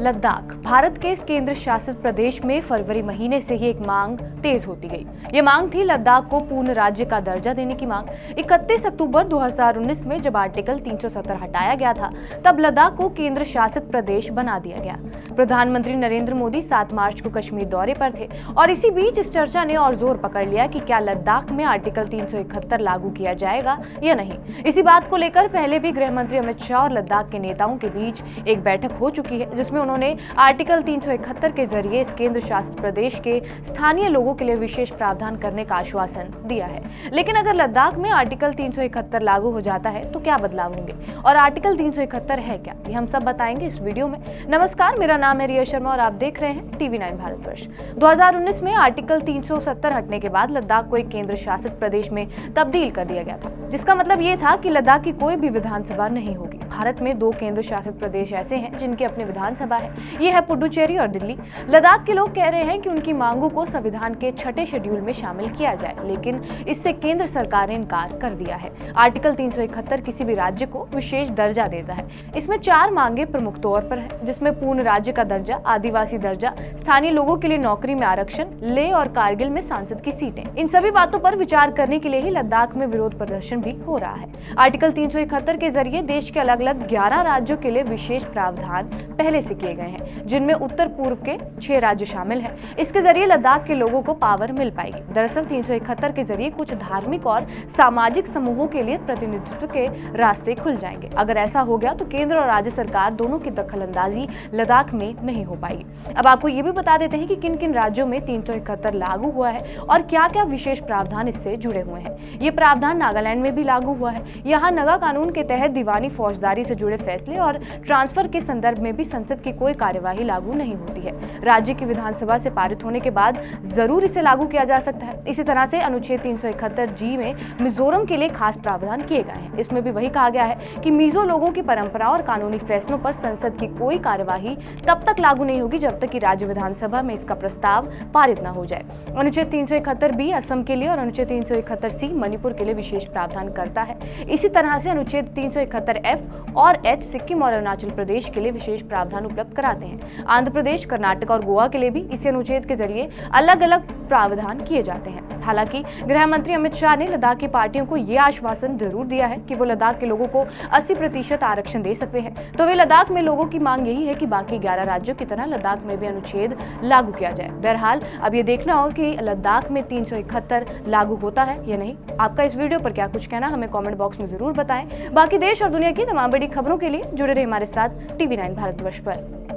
लद्दाख भारत के केंद्र शासित प्रदेश में फरवरी महीने से ही एक मांग तेज होती गई। ये मांग थी लद्दाख को पूर्ण राज्य का दर्जा देने की मांग। 31 अक्टूबर 2019 में जब आर्टिकल 370 हटाया गया था, तब लद्दाख को केंद्र शासित प्रदेश बना दिया गया। प्रधानमंत्री नरेंद्र मोदी 7 मार्च को कश्मीर दौरे पर थे और इसी बीच इस चर्चा ने और जोर पकड़ लिया कि क्या लद्दाख में आर्टिकल 371 लागू किया जाएगा या नहीं। इसी बात को लेकर पहले भी गृह मंत्री अमित शाह और लद्दाख के नेताओं के बीच एक बैठक हो चुकी है, जिसमें उन्होंने आर्टिकल 371 के जरिए इस केंद्र शासित प्रदेश के स्थानीय लोगों के लिए विशेष प्रावधान करने का आश्वासन दिया है। लेकिन अगर लद्दाख में आर्टिकल 371 लागू हो जाता है तो क्या बदलाव होंगे और आर्टिकल 371 है क्या, ये हम सब बताएंगे इस वीडियो में। नमस्कार, मेरा नाम है रिया शर्मा और आप देख रहे हैं TV9 भारतवर्ष। 2019 में आर्टिकल 370 हटने के बाद लद्दाख को एक केंद्र शासित प्रदेश में तब्दील कर दिया गया था, जिसका मतलब ये था कि लद्दाख की कोई भी विधानसभा नहीं होगी। भारत में 2 केंद्र शासित प्रदेश ऐसे हैं जिनकी अपनी विधानसभा है, ये है पुडुचेरी और दिल्ली। लद्दाख के लोग कह रहे हैं कि उनकी मांगों को संविधान के 6ठे शेड्यूल में शामिल किया जाए, लेकिन इससे केंद्र सरकार ने इनकार कर दिया है। आर्टिकल 371 किसी भी राज्य को विशेष दर्जा देता है। इसमें 4 मांगे प्रमुख तौर पर है, जिसमें पूर्ण राज्य का दर्जा, आदिवासी दर्जा, स्थानीय लोगों के लिए नौकरी में आरक्षण, लेह और कारगिल में सांसद की सीटें। इन सभी बातों पर विचार करने के लिए ही लद्दाख में विरोध प्रदर्शन भी हो रहा है। आर्टिकल 371 के जरिए देश के अलग अलग 11 राज्यों के लिए विशेष प्रावधान पहले से किए गए हैं, जिनमें उत्तर पूर्व के 6 राज्य शामिल हैं। इसके जरिए लद्दाख के लोगों को पावर मिल पाएगी। दरअसल 371 के जरिए कुछ धार्मिक और सामाजिक समूहों के लिए प्रतिनिधित्व के रास्ते खुल जाएंगे। अगर ऐसा हो गया तो केंद्र और राज्य सरकार दोनों की दखलंदाजी लद्दाख में नहीं हो पाएगी। अब आपको ये भी बता देते हैं कि किन किन राज्यों में 371 लागू हुआ है और क्या क्या विशेष प्रावधान इससे जुड़े हुए हैं। ये प्रावधान नागालैंड में भी लागू हुआ है। यहाँ नगा कानून के तहत दीवानी फौजदारी से जुड़े फैसले और ट्रांसफर के संदर्भ में भी संसद की कोई कार्यवाही लागू नहीं होती है। राज्य की विधानसभा से पारित होने के बाद जरूर इसे लागू किया जा सकता है। इसी तरह से अनुच्छेद 371G में मिजोरम के लिए खास प्रावधान किए गए हैं। इसमें भी वही कहा गया है कि मिजो लोगों की परंपरा और कानूनी फैसलों पर संसद की कोई कार्यवाही तब तक लागू नहीं होगी जब तक कि राज्य विधानसभा में इसका प्रस्ताव पारित न हो जाए। अनुच्छेद 371B असम के लिए और अनुच्छेद 371C मणिपुर के लिए विशेष प्रावधान करता है। इसी तरह से अनुच्छेद 371F और H सिक्किम और अरुणाचल प्रदेश के लिए विशेष प्रावधान उपलब्ध कराते हैं। आंध्र प्रदेश, कर्नाटक और गोवा के लिए भी इसी अनुच्छेद के जरिए अलग अलग प्रावधान किए जाते हैं। हालांकि गृह मंत्री अमित शाह ने लद्दाख की पार्टियों को यह आश्वासन जरूर दिया है कि वो लद्दाख के लोगों को 80% आरक्षण दे सकते हैं। तो वे लद्दाख में लोगों की मांग यही है कि बाकी 11 राज्यों की तरह लद्दाख में भी अनुच्छेद लागू किया जाए। बहरहाल अब ये देखना होगा कि लद्दाख में 371 लागू होता है या नहीं। आपका इस वीडियो पर क्या कुछ कहना, हमें कमेंट बॉक्स में जरूर बताएं। बाकी देश और दुनिया की तमाम बड़ी खबरों के लिए जुड़े रहे हमारे साथ TV9 भारतवर्ष पर।